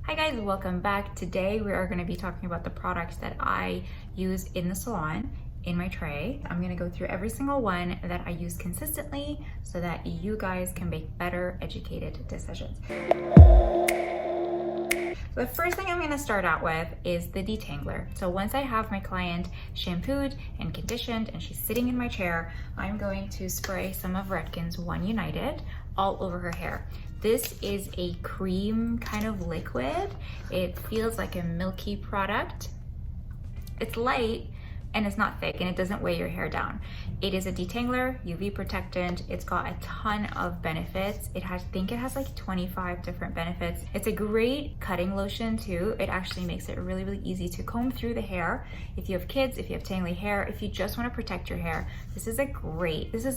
Hi guys, welcome back. Today we are going to be talking about the products that I use in the salon in my tray. I'm going to go through every single one that I use consistently so that you guys can make better educated decisions. The first thing I'm going to start out with is the detangler. So once I have my client shampooed and conditioned and she's sitting in my chair, I'm going to spray some of Redken's One United all over her hair. This is a cream kind of liquid. It feels like a milky product. It's light and it's not thick and it doesn't weigh your hair down. It is a detangler, UV protectant. It's got a ton of benefits. I think it has like 25 different benefits. It's a great cutting lotion too. It actually makes it really, really easy to comb through the hair. If you have kids, if you have tangly hair, if you just want to protect your hair, this is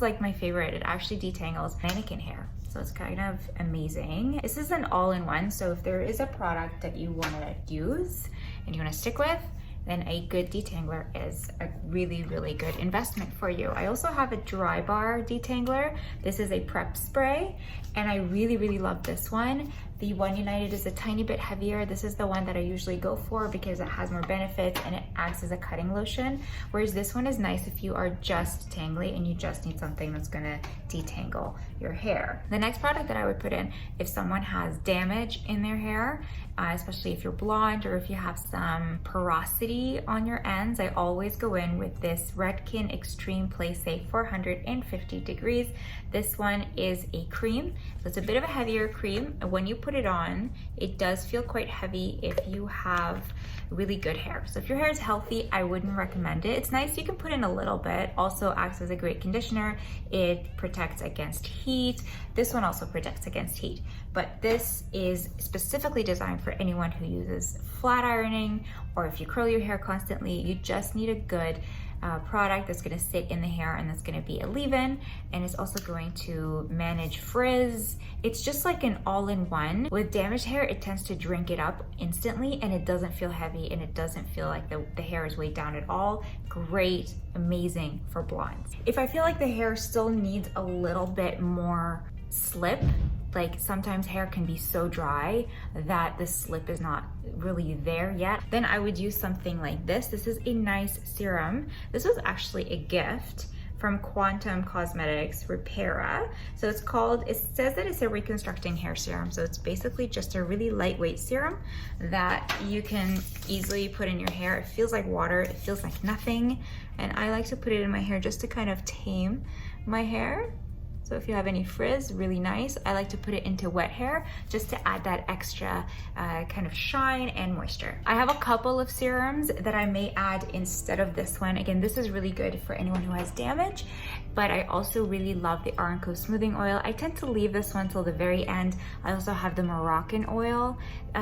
like my favorite. It actually detangles mannequin hair. So it's kind of amazing. This is an all-in-one. So if there is a product that you want to use and you want to stick with, then a good detangler is a really, really good investment for you. I also have a Drybar detangler. This is a prep spray, and I really, really love this one. The One United is a tiny bit heavier. This is the one that I usually go for because it has more benefits and it acts as a cutting lotion. Whereas this one is nice if you are just tangly and you just need something that's gonna detangle your hair. The next product that I would put in if someone has damage in their hair, especially if you're blonde or if you have some porosity on your ends, I always go in with this Redken Extreme Play Safe 450 degrees. This one is a cream, so it's a bit of a heavier cream. And when you put it on, it does feel quite heavy if you have really good hair. So if your hair is healthy, I wouldn't recommend it. It's nice, you can put in a little bit. Also acts as a great conditioner. It protects against heat. This one also protects against heat, but this is specifically designed for anyone who uses flat ironing, or if you curl your hair constantly, you just need a good product that's going to sit in the hair and that's going to be a leave-in, and it's also going to manage frizz. It's just like an all-in-one. With damaged hair, it tends to drink it up instantly and it doesn't feel heavy and it doesn't feel like the hair is weighed down at all. Great, amazing for blondes. If I feel like the hair still needs a little bit more slip, like sometimes hair can be so dry that the slip is not really there yet, then I would use something like this. This is a nice serum. This was actually a gift from Quantum Cosmetics Repara. So it says that it's a reconstructing hair serum. So it's basically just a really lightweight serum that you can easily put in your hair. It feels like water, it feels like nothing. And I like to put it in my hair just to kind of tame my hair. So if you have any frizz, really nice. I like to put it into wet hair just to add that extra kind of shine and moisture. I have a couple of serums that I may add instead of this one. Again, this is really good for anyone who has damage, but I also really love the R+Co smoothing oil. I tend to leave this one till the very end. I also have the Moroccan oil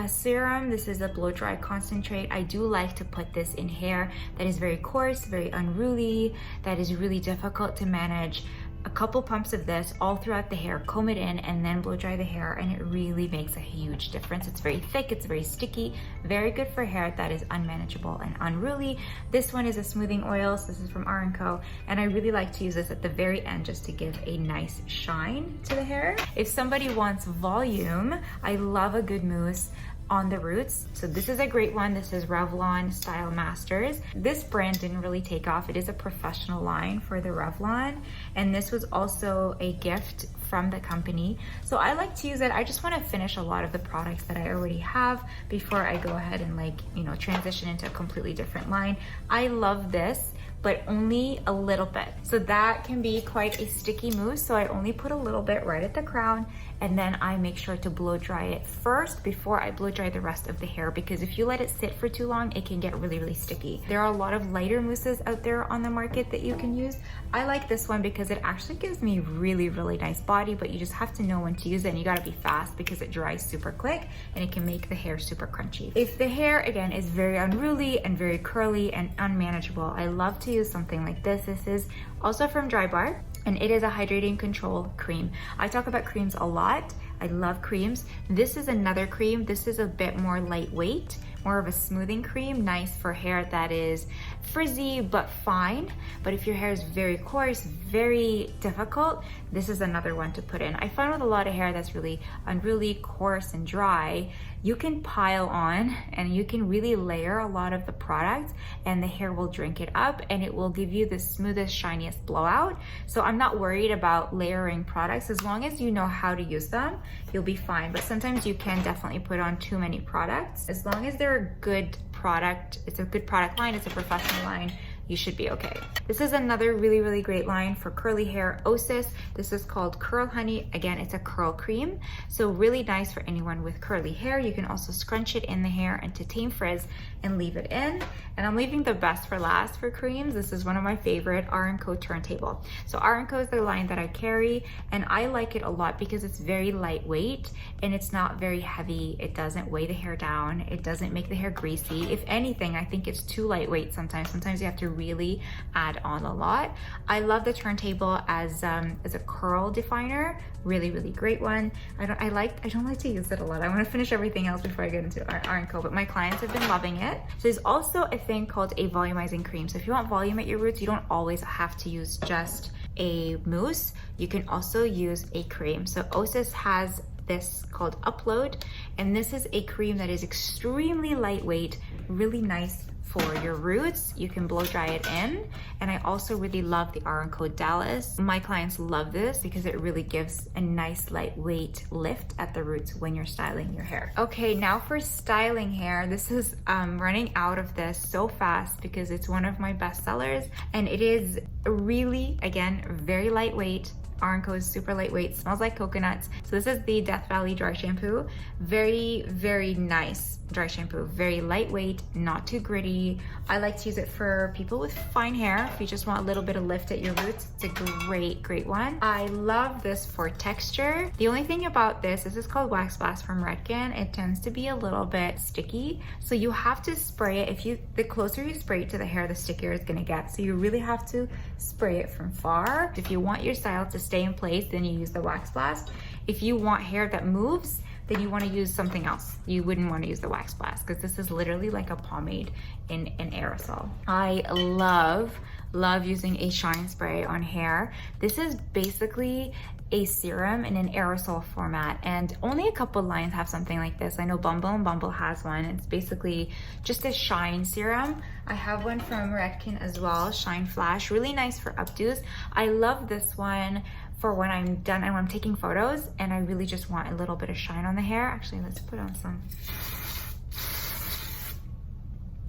serum. This is a blow dry concentrate. I do like to put this in hair that is very coarse, very unruly, that is really difficult to manage. A couple pumps of this all throughout the hair, comb it in, and then blow dry the hair, and it really makes a huge difference. It's very thick, it's very sticky, very good for hair that is unmanageable and unruly. This one is a smoothing oil, so this is from R+Co, and I really like to use this at the very end just to give a nice shine to the hair. If somebody wants volume, I love a good mousse on the roots. So this is a great one. This is Revlon Style Masters. This brand didn't really take off. It is a professional line for the Revlon, and this was also a gift from the company. So I like to use it. I just want to finish a lot of the products that I already have before I go ahead and transition into a completely different line. I love this, but only a little bit. So that can be quite a sticky mousse. So I only put a little bit right at the crown, and then I make sure to blow dry it first before I blow dry the rest of the hair, because if you let it sit for too long, it can get really, really sticky. There are a lot of lighter mousses out there on the market that you can use. I like this one because it actually gives me really, really nice body, but you just have to know when to use it, and you gotta be fast because it dries super quick and it can make the hair super crunchy. If the hair, again, is very unruly and very curly and unmanageable, I love to use something like this. This is also from Drybar, and it is a hydrating control cream. I talk about creams a lot. I love creams. This is another cream. This is a bit more lightweight, more of a smoothing cream, nice for hair that is frizzy but fine. But if your hair is very coarse, very difficult, this is another one to put in. I find with a lot of hair that's really unruly, coarse, and dry, you can pile on and you can really layer a lot of the product and the hair will drink it up and it will give you the smoothest, shiniest blowout. So I'm not worried about layering products. As long as you know how to use them, you'll be fine. But sometimes you can definitely put on too many products. As long as they're a good product, it's a good product line, it's a professional line, you should be okay. This is another really, really great line for curly hair, Osis. This is called Curl Honey. Again, it's a curl cream. So really nice for anyone with curly hair. You can also scrunch it in the hair and to tame frizz and leave it in. And I'm leaving the best for last for creams. This is one of my favorite, R+Co Turntable. So R+Co is the line that I carry and I like it a lot because it's very lightweight and it's not very heavy. It doesn't weigh the hair down. It doesn't make the hair greasy. If anything, I think it's too lightweight sometimes. Sometimes you have to really add on a lot. I love the turntable as a curl definer. Really, really great one. I don't like to use it a lot. I want to finish everything else before I get into R+Co, but my clients have been loving it. So there's also a thing called a volumizing cream. So if you want volume at your roots, you don't always have to use just a mousse. You can also use a cream. So Osis has this called Upload, and this is a cream that is extremely lightweight, really nice for your roots. You can blow dry it in. And I also really love the R+Co Dallas. My clients love this because it really gives a nice lightweight lift at the roots when you're styling your hair. Okay, now for styling hair, this is running out of this so fast because it's one of my best sellers and it is really, again, very lightweight. R+Co is super lightweight, smells like coconuts. So this is the Death Valley dry shampoo. Very, very nice dry shampoo. Very lightweight, not too gritty. I like to use it for people with fine hair. If you just want a little bit of lift at your roots, it's a great, great one. I love this for texture. The only thing about this is called Wax Blast from Redken. It tends to be a little bit sticky. So you have to spray it. The closer you spray it to the hair, the stickier it's gonna get. So you really have to spray it from far. If you want your style to stay in place, then you use the Wax Blast. If you want hair that moves, then you want to use something else. You wouldn't want to use the Wax Blast because this is literally like a pomade in an aerosol. I love using a shine spray on hair. This is basically a serum in an aerosol format, and only a couple lines have something like this. I know Bumble has one. It's basically just a shine serum. I have one from Redken as well, Shine Flash, really nice for updos. I love this one for when I'm done and when I'm taking photos and I really just want a little bit of shine on the hair. Actually, let's put on some.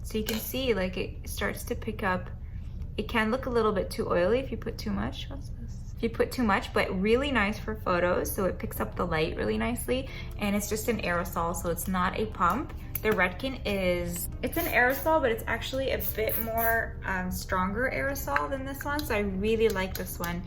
So you can see like it starts to pick up. It can look a little bit too oily if you put too much. What's this? If you put too much, but really nice for photos. So it picks up the light really nicely. And it's just an aerosol, so it's not a pump. The Redken it's an aerosol, but it's actually a bit more stronger aerosol than this one. So I really like this one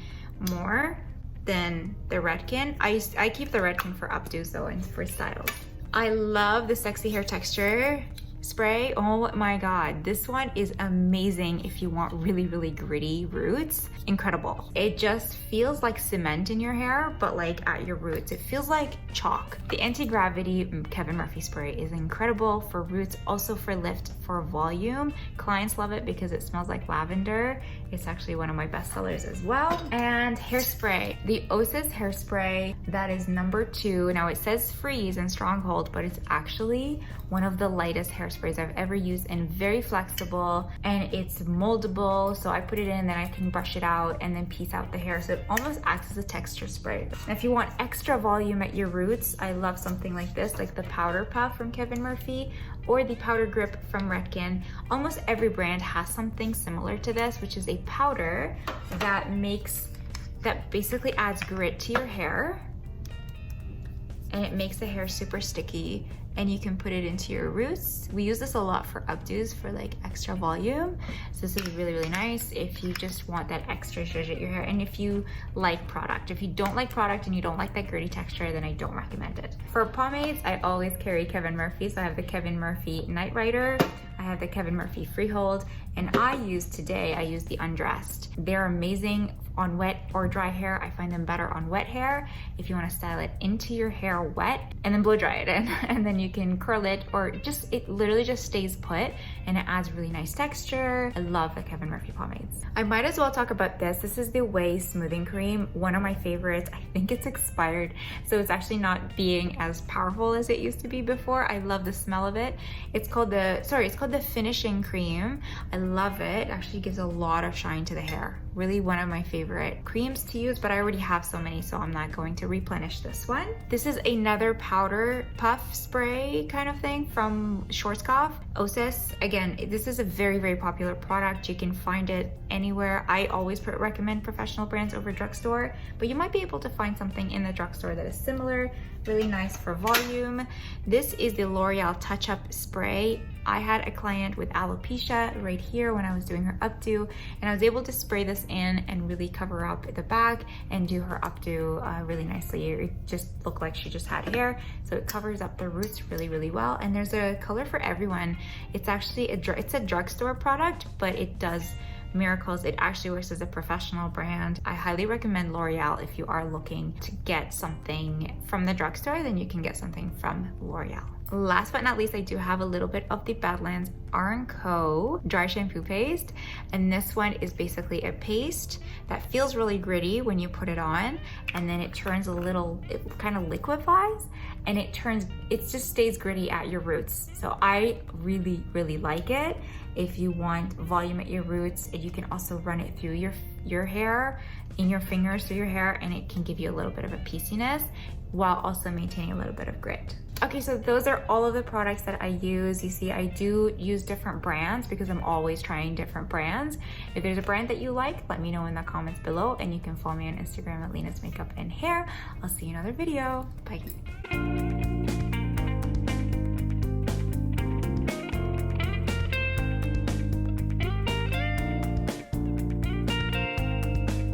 more than the Redken. I keep the Redken for updos though and for styles. I love the Sexy Hair Texture spray. Oh my god, this one is amazing if you want really, really gritty roots. Incredible. It just feels like cement in your hair, but like at your roots. It feels like chalk. The anti-gravity Kevin Murphy spray is incredible for roots, also for lift, for volume. Clients love it because it smells like lavender. It's actually one of my best sellers as well. And hairspray, the Osis hairspray, that is number 2. Now it says freeze and stronghold, but it's actually one of the lightest hairsprays I've ever used and very flexible, and it's moldable. So I put it in, then I can brush it out and then piece out the hair. So it almost acts as a texture spray. And if you want extra volume at your roots, I love something like this, like the Powder Puff from Kevin Murphy or the Powder Grip from Redken. Almost every brand has something similar to this, which is a powder that basically adds grit to your hair, and it makes the hair super sticky, and you can put it into your roots. We use this a lot for updos for like extra volume. So this is really, really nice if you just want that extra zhuzh at your hair, and if you like product. If you don't like product and you don't like that gritty texture, then I don't recommend it. For pomades, I always carry Kevin Murphy. So I have the Kevin Murphy Night Rider, I have the Kevin Murphy Freehold, and I use the Undressed. They're amazing on wet or dry hair. I find them better on wet hair if you want to style it into your hair wet, and then blow dry it in and then you can curl it, or just, it literally just stays put and it adds really nice texture. I love the Kevin Murphy pomades. I might as well talk about this. This is the Way Smoothing Cream, one of my favorites. I think it's expired, so it's actually not being as powerful as it used to be before. I love the smell of it. It's called the Finishing Cream. I love it. It actually gives a lot of shine to the hair. Really one of my favorite creams to use, but I already have so many, so I'm not going to replenish this one. This is another powder puff spray kind of thing from Schwarzkopf. Osis. Again, this is a very, very popular product. You can find it anywhere. I always recommend professional brands over drugstore, but you might be able to find something in the drugstore that is similar. Really nice for volume. This is the L'Oreal Touch Up Spray. I had a client with alopecia right here when I was doing her updo, and I was able to spray this in and really cover up the back and do her updo really nicely. It just looked like she just had hair, so it covers up the roots really, really well. And there's a color for everyone. It's actually it's a drugstore product, but it does miracles. It actually works as a professional brand. I highly recommend L'Oreal. If you are looking to get something from the drugstore, then you can get something from L'Oreal. Last but not least, I do have a little bit of the Badlands R+Co dry shampoo paste, and this one is basically a paste that feels really gritty when you put it on, and then it turns a little, it kind of liquefies, and it just stays gritty at your roots. So I really, really like it. If you want volume at your roots, you can also run it through your hair, in your fingers through your hair, and it can give you a little bit of a pieciness while also maintaining a little bit of grit. Okay, so those are all of the products that I use. You see, I do use different brands because I'm always trying different brands. If there's a brand that you like, let me know in the comments below, and you can follow me on Instagram at Lena's Makeup and Hair. I'll see you in another video. Bye.